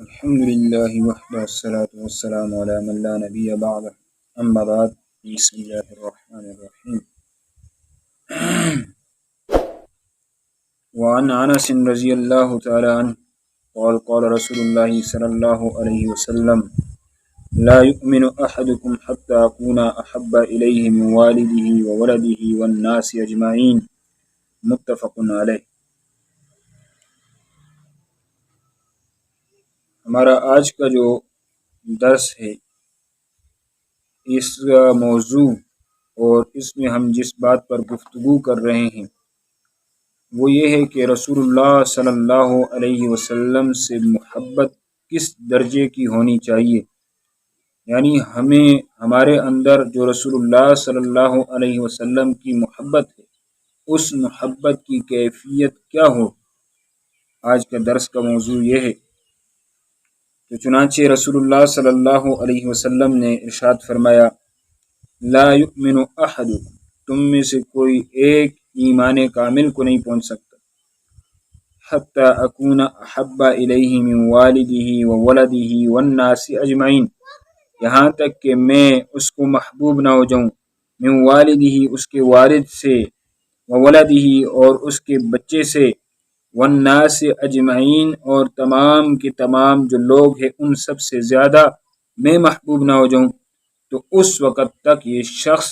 الحمد لله وحده والصلاة والسلام على من لا نبي بعده أما بعد بسم الله الرحمن الرحيم وعن أنس رضي الله تعالى عنه قال قال رسول الله صلى الله عليه وسلم لا يؤمن أحدكم حتى أكون أحب إليه من والده وولده والناس أجمعين متفق عليه۔ ہمارا آج کا جو درس ہے اس کا موضوع اور اس میں ہم جس بات پر گفتگو کر رہے ہیں وہ یہ ہے کہ رسول اللہ صلی اللہ علیہ وسلم سے محبت کس درجے کی ہونی چاہیے، یعنی ہمیں ہمارے اندر جو رسول اللہ صلی اللہ علیہ وسلم کی محبت ہے اس محبت کی کیفیت کیا ہو۔ آج کا درس کا موضوع یہ ہے۔ تو چنانچہ رسول اللہ صلی اللہ علیہ وسلم نے ارشاد فرمایا لا یؤمن احدکم، تم میں سے کوئی ایک ایمان کامل کو نہیں پہنچ سکتا، حتی اکون احب الیہ من والدہ وولدہ والناس اجمعین، یہاں تک کہ میں اس کو محبوب نہ ہو جاؤں، من والدہ اس کے والد سے، وولدہ اور اس کے بچے سے، والناس اجمعین اور تمام کے تمام جو لوگ ہیں ان سب سے زیادہ میں محبوب نہ ہو جاؤں، تو اس وقت تک یہ شخص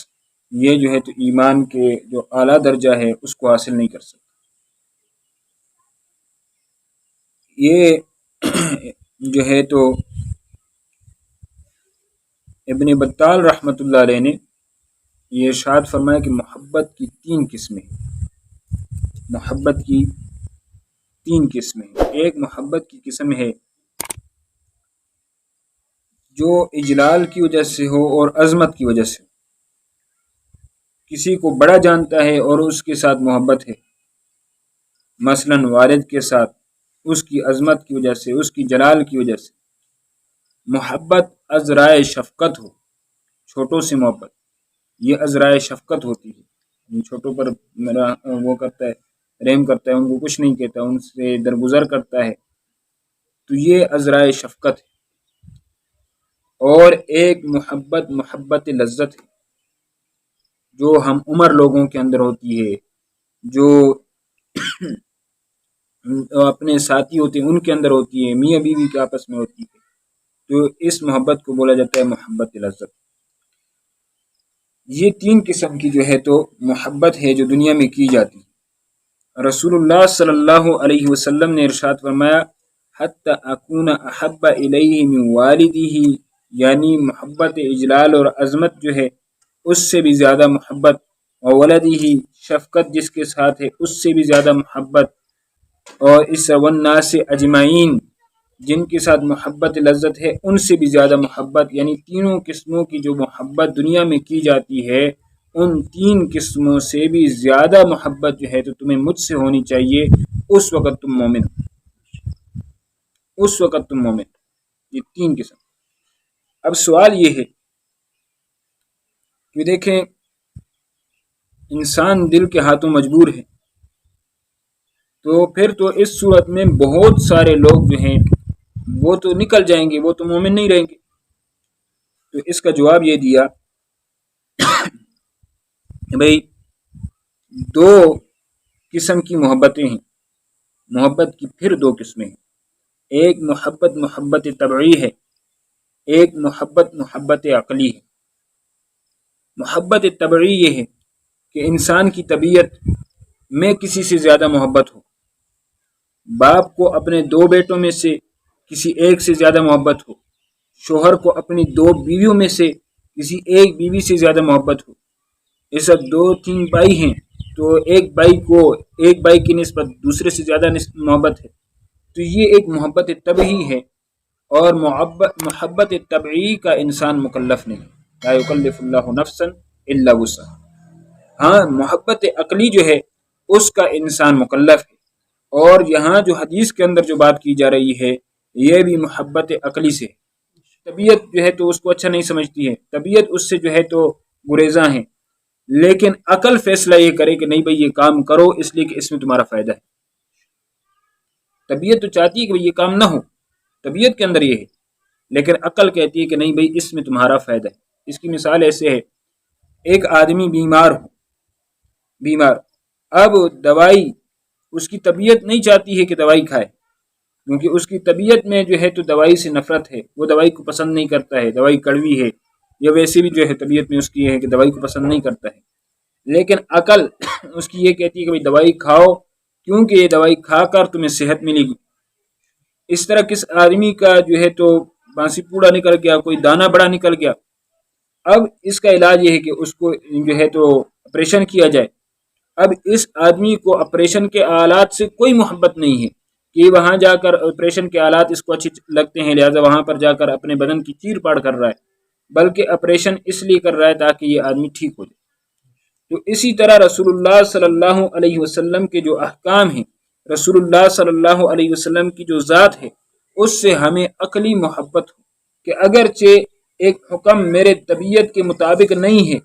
یہ جو ہے تو ایمان کے جو اعلیٰ درجہ ہے اس کو حاصل نہیں کر سکتا۔ یہ جو ہے تو ابن بطال رحمۃ اللہ علیہ نے یہ ارشاد فرمایا کہ محبت کی 3 قسمیں ہیں۔ محبت کی 3 قسمیں ہیں۔ ایک محبت کی قسم ہے جو اجلال کی وجہ سے ہو اور عظمت کی وجہ سے، کسی کو بڑا جانتا ہے اور اس کے ساتھ محبت ہے، مثلا والد کے ساتھ اس کی عظمت کی وجہ سے، اس کی جلال کی وجہ سے۔ محبت عذرائے شفقت ہو، چھوٹوں سے محبت، یہ عذرائے شفقت ہوتی ہے، چھوٹوں پر میرا وہ کرتا ہے، رحم کرتا ہے، ان کو کچھ نہیں کہتا، ان سے درگزر کرتا ہے، تو یہ عذرائے شفقت ہے۔ اور ایک محبت لذت ہے جو ہم عمر لوگوں کے اندر ہوتی ہے، جو اپنے ساتھی ہوتے ہیں ان کے اندر ہوتی ہے، میاں بیوی کے آپس میں ہوتی ہے، تو اس محبت کو بولا جاتا ہے محبت لذت۔ یہ 3 قسم کی جو ہے تو محبت ہے جو دنیا میں کی جاتی ہے۔ رسول اللہ صلی اللہ علیہ وسلم نے ارشاد فرمایا حتی اکون احب الیہ من والدہ، یعنی محبت اجلال اور عظمت جو ہے اس سے بھی زیادہ محبت، وولدہ شفقت جس کے ساتھ ہے اس سے بھی زیادہ محبت، اور اس والناس اجمعین جن کے ساتھ محبت لذت ہے ان سے بھی زیادہ محبت، یعنی تینوں قسموں کی جو محبت دنیا میں کی جاتی ہے ان 3 قسموں سے بھی زیادہ محبت جو ہے تو تمہیں مجھ سے ہونی چاہیے، اس وقت تم مومن ہو، اس وقت تم مومن ہو۔ یہ 3 قسم۔ اب سوال یہ ہے کہ دیکھیں انسان دل کے ہاتھوں مجبور ہے، تو پھر تو اس صورت میں بہت سارے لوگ جو ہیں وہ تو نکل جائیں گے، وہ تو مومن نہیں رہیں گے۔ تو اس کا جواب یہ دیا کہ بھئی 2 قسم کی محبتیں ہیں، محبت کی پھر 2 قسمیں ہیں۔ ایک محبت طبعی ہے، ایک محبت عقلی ہے۔ محبت طبعی یہ ہے کہ انسان کی طبیعت میں کسی سے زیادہ محبت ہو، باپ کو اپنے 2 بیٹوں میں سے کسی ایک سے زیادہ محبت ہو، شوہر کو اپنی 2 بیویوں میں سے کسی ایک بیوی سے زیادہ محبت ہو، ایسا 2-3 بھائی ہیں تو ایک بھائی کی نسبت دوسرے سے زیادہ محبت ہے، تو یہ ایک محبت طبعی ہے۔ اور محبت طبعی کا انسان مکلف نہیں، لا یکلف اللہ نفسا الا وسعها۔ ہاں محبت عقلی جو ہے اس کا انسان مکلف ہے، اور یہاں جو حدیث کے اندر جو بات کی جا رہی ہے یہ بھی محبت عقلی سے ہے۔ طبیعت جو ہے تو اس کو اچھا نہیں سمجھتی ہے، طبیعت اس سے جو ہے تو گریزاں ہیں، لیکن عقل فیصلہ یہ کرے کہ نہیں بھئی یہ کام کرو اس لیے کہ اس میں تمہارا فائدہ ہے۔ طبیعت تو چاہتی ہے کہ یہ کام نہ ہو، طبیعت کے اندر یہ ہے، لیکن عقل کہتی ہے کہ نہیں بھائی اس میں تمہارا فائدہ ہے۔ اس کی مثال ایسے ہے، ایک آدمی بیمار، اب دوائی، اس کی طبیعت نہیں چاہتی ہے کہ دوائی کھائے، کیونکہ اس کی طبیعت میں جو ہے تو دوائی سے نفرت ہے، وہ دوائی کو پسند نہیں کرتا ہے، دوائی کڑوی ہے، یا ویسے بھی جو ہے طبیعت میں اس کی ہے کہ دوائی کو پسند نہیں کرتا ہے۔ لیکن عقل اس کی یہ کہتی ہے کہ بھائی دوائی کھاؤ، کیونکہ یہ دوائی کھا کر تمہیں صحت ملے گی۔ اس طرح کس آدمی کا جو ہے تو بانسی پوڑا نکل گیا، کوئی دانہ بڑا نکل گیا، اب اس کا علاج یہ ہے کہ اس کو جو ہے تو آپریشن کیا جائے۔ اب اس آدمی کو آپریشن کے آلات سے کوئی محبت نہیں ہے کہ وہاں جا کر آپریشن کے آلات اس کو اچھے لگتے ہیں، لہٰذا وہاں پر جا کر اپنے بدن کی چیر پاڑ کر رہا ہے، بلکہ آپریشن اس لیے کر رہا ہے تاکہ یہ آدمی ٹھیک ہو جائے۔ تو اسی طرح رسول اللہ صلی اللہ علیہ وسلم کے جو احکام ہیں، رسول اللہ صلی اللہ علیہ وسلم کی جو ذات ہے، اس سے ہمیں عقلی محبت ہو کہ اگرچہ ایک حکم میرے طبیعت کے مطابق نہیں ہے،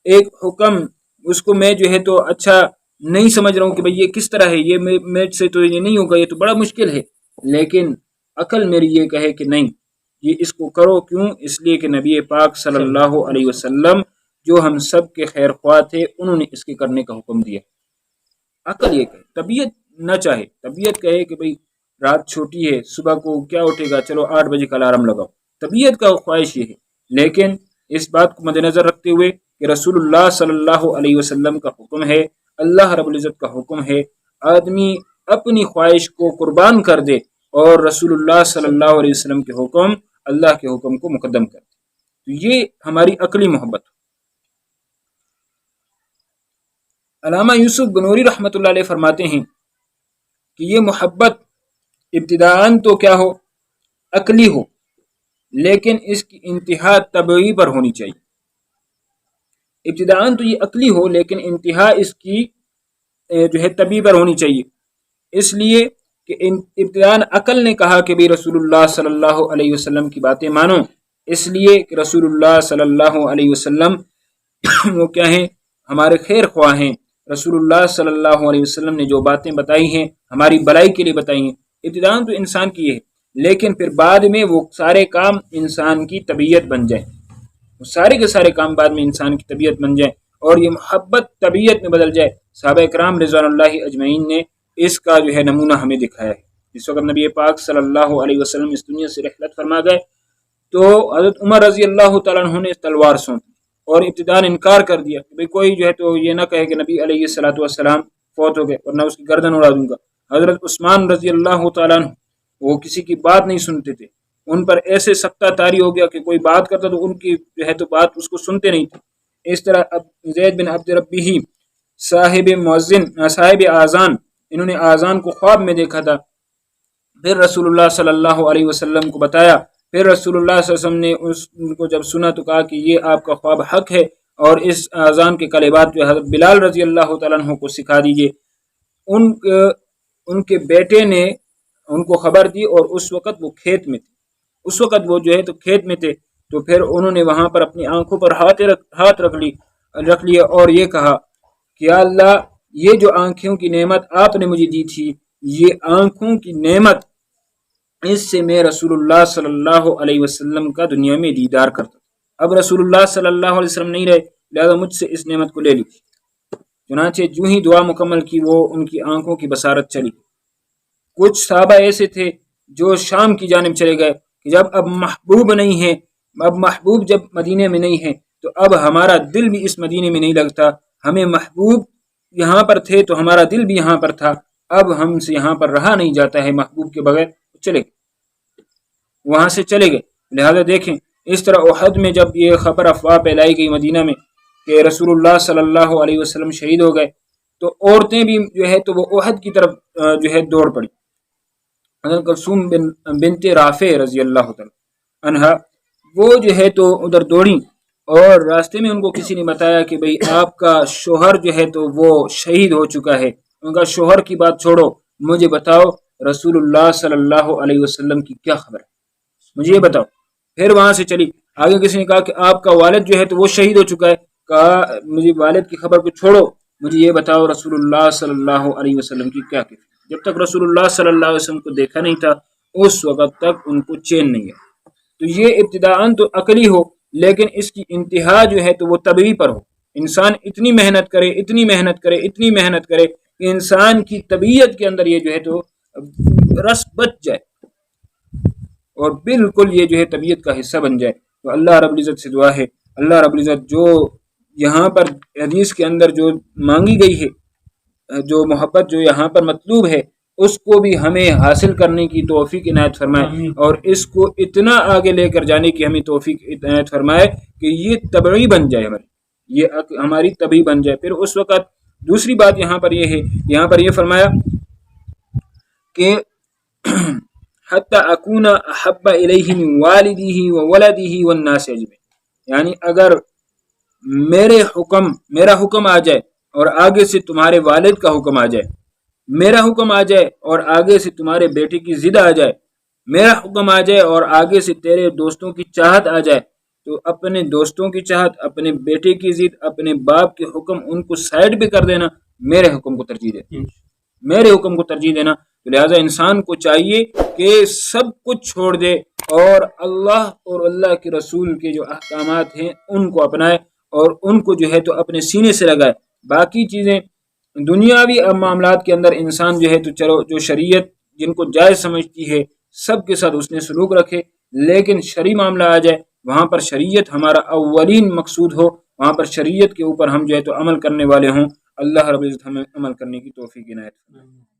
ایک حکم اس کو میں جو ہے تو اچھا نہیں سمجھ رہا ہوں کہ بھئی یہ کس طرح ہے، یہ میرے سے تو یہ نہیں ہوگا، یہ تو بڑا مشکل ہے، لیکن عقل میری یہ کہے کہ نہیں یہ اس کو کرو، کیوں؟ اس لیے کہ نبی پاک صلی اللہ علیہ وسلم جو ہم سب کے خیر خواہ تھے، انہوں نے اس کے کرنے کا حکم دیا۔ عقل یہ کہے، طبیعت نہ چاہے، طبیعت کہے کہ بھئی رات چھوٹی ہے، صبح کو کیا اٹھے گا، چلو 8 بجے کا الارم لگاؤ، طبیعت کا خواہش یہ ہے۔ لیکن اس بات کو مد نظر رکھتے ہوئے کہ رسول اللہ صلی اللہ علیہ وسلم کا حکم ہے، اللہ رب العزت کا حکم ہے، آدمی اپنی خواہش کو قربان کر دے اور رسول اللہ صلی اللہ علیہ وسلم کے حکم، اللہ کے حکم کو مقدم کر دے، تو یہ ہماری عقلی محبت۔ علامہ یوسف بنوری رحمۃ اللہ علیہ فرماتے ہیں کہ یہ محبت ابتداءً تو کیا ہو، عقلی ہو، لیکن اس کی انتہا طبعی پر ہونی چاہیے۔ ابتداءً تو یہ عقلی ہو، لیکن انتہا اس کی جو ہے طبعی پر ہونی چاہیے، اس لیے کہ ابتداءً عقل نے کہا کہ بھی رسول اللہ صلی اللہ علیہ وسلم کی باتیں مانو، اس لیے کہ رسول اللہ صلی اللہ علیہ وسلم وہ کیا ہیں، ہمارے خیر خواہ ہیں۔ رسول اللہ صلی اللہ علیہ وسلم نے جو باتیں بتائی ہیں ہماری بلائی کے لیے بتائی ہیں۔ ابتداءً تو انسان کی یہ ہے، لیکن پھر بعد میں وہ سارے کام انسان کی طبیعت بن جائیں، وہ سارے کے سارے کام بعد میں انسان کی طبیعت بن جائیں اور یہ محبت طبیعت میں بدل جائے۔ صحابہ کرام رضوان اللہ اجمعین نے اس کا جو ہے نمونہ ہمیں دکھایا ہے۔ جس وقت نبی پاک صلی اللہ علیہ وسلم اس دنیا سے رحلت فرما گئے تو حضرت عمر رضی اللہ تعالیٰ عنہ نے تلوار سونپی اور ابتداءً انکار کر دیا کہ بھئی کوئی جو ہے تو یہ نہ کہے کہ نبی علیہ الصلوۃ والسلام فوت ہو گئے ورنہ اس کی گردن اڑا دوں گا۔ حضرت عثمان رضی اللہ تعالیٰ عنہ وہ کسی کی بات نہیں سنتے تھے، ان پر ایسے سکتہ طاری ہو گیا کہ کوئی بات کرتا تو ان کی جو ہے تو بات اس کو سنتے نہیں تھے۔ اس طرح اب زید بن عبد ربیہ صاحب آذان، انہوں نے آذان کو خواب میں دیکھا تھا، پھر رسول اللہ صلی اللہ علیہ وسلم کو بتایا، پھر رسول اللہ صلی اللہ علیہ وسلم نے اس کو جب سنا تو کہا کہ یہ آپ کا خواب حق ہے اور اس آذان کے کلمات جو حضرت بلال رضی اللہ تعالیٰ عنہ کو سکھا دیجئے۔ ان کے بیٹے نے ان کو خبر دی اور اس وقت وہ کھیت میں تھے، اس وقت وہ جو ہے تو کھیت میں تھے، تو پھر انہوں نے وہاں پر اپنی آنکھوں پر ہاتھ رکھ لیا اور یہ کہا کہ یا اللہ یہ جو آنکھوں کی نعمت آپ نے مجھے دی تھی، یہ آنکھوں کی نعمت، اس سے میں رسول اللہ صلی اللہ علیہ وسلم کا دنیا میں دیدار کرتا، اب رسول اللہ صلی اللہ علیہ وسلم نہیں رہے، لہذا مجھ سے اس نعمت کو لے لی۔ چنانچہ جو ہی دعا مکمل کی وہ ان کی آنکھوں کی بصارت چلی۔ کچھ صحابہ ایسے تھے جو شام کی جانب چلے گئے کہ جب اب محبوب نہیں ہے، اب محبوب جب مدینے میں نہیں ہے تو اب ہمارا دل بھی اس مدینے میں نہیں لگتا، ہمیں محبوب یہاں پر تھے تو ہمارا دل بھی یہاں پر تھا، اب ہم سے یہاں پر رہا نہیں جاتا ہے محبوب کے بغیر، چلے گئے، وہاں سے چلے گئے۔ لہذا دیکھیں اس طرح احد میں جب یہ خبر افواہ پھیلائی گئی مدینہ میں کہ رسول اللہ صلی اللہ علیہ وسلم شہید ہو گئے، تو عورتیں بھی جو ہے تو وہ احد کی طرف جو ہے دوڑ پڑی۔ حضرت کلثوم بنت رافع رضی اللہ تعالی عنہا وہ جو ہے تو ادھر دوڑی اور راستے میں ان کو کسی نے بتایا کہ بھئی آپ کا شوہر جو ہے تو وہ شہید ہو چکا ہے۔ ان کا شوہر کی بات چھوڑو، مجھے بتاؤ رسول اللہ صلی اللہ علیہ وسلم کی کیا خبر ہے، مجھے یہ بتاؤ۔ پھر وہاں سے چلی، آگے کسی نے کہا کہ آپ کا والد جو ہے تو وہ شہید ہو چکا ہے، کہا مجھے والد کی خبر کو چھوڑو، مجھے یہ بتاؤ رسول اللہ صلی اللہ علیہ وسلم کی کیا کیفیت۔ جب تک رسول اللہ صلی اللہ علیہ وسلم کو دیکھا نہیں تھا اس وقت تک ان کو چین نہیں ہے۔ تو یہ ابتداءً تو عقلی ہو، لیکن اس کی انتہا جو ہے تو وہ طبعی پر ہو۔ انسان اتنی محنت کرے، اتنی محنت کرے، اتنی محنت کرے کہ انسان کی طبیعت کے اندر یہ جو ہے تو رس بچ جائے اور بالکل یہ جو ہے طبیعت کا حصہ بن جائے۔ تو اللہ رب العزت سے دعا ہے، اللہ رب العزت جو یہاں پر حدیث کے اندر جو مانگی گئی ہے، جو محبت جو یہاں پر مطلوب ہے، اس کو بھی ہمیں حاصل کرنے کی توفیق عنایت فرمائے اور اس کو اتنا آگے لے کر جانے کی ہمیں توفیق عنایت فرمائے کہ یہ طبعی بن جائے، یہ ہماری طبعی بن جائے۔ پھر اس وقت دوسری بات یہاں پر یہ ہے، یہاں پر یہ فرمایا کہ حتی اکون احب الیہ من والدہ وولدہ والناس اجمعین، یعنی اگر میرا حکم آ جائے اور آگے سے تمہارے والد کا حکم آ جائے، میرا حکم آ جائے اور آگے سے تمہارے بیٹے کی ضد آ جائے، میرا حکم آ جائے اور آگے سے تیرے دوستوں کی چاہت آ جائے، تو اپنے دوستوں کی چاہت، اپنے بیٹے کی ضد، اپنے باپ کے حکم ان کو سائڈ پہ کر دینا، میرے حکم کو ترجیح دینا، میرے حکم کو ترجیح دینا۔ تو لہٰذا انسان کو چاہیے کہ سب کچھ چھوڑ دے اور اللہ اور اللہ کے رسول کے جو احکامات ہیں ان کو اپنائے اور ان کو جو ہے تو اپنے سینے سے لگائے۔ باقی چیزیں دنیاوی معاملات کے اندر انسان جو ہے تو چلو جو شریعت جن کو جائز سمجھتی ہے سب کے ساتھ اس نے سلوک رکھے، لیکن شرعی معاملہ آ جائے وہاں پر شریعت ہمارا اولین مقصود ہو، وہاں پر شریعت کے اوپر ہم جو ہے تو عمل کرنے والے ہوں۔ اللہ رب العزت ہمیں عمل کرنے کی توفیق عنایت فرمائے۔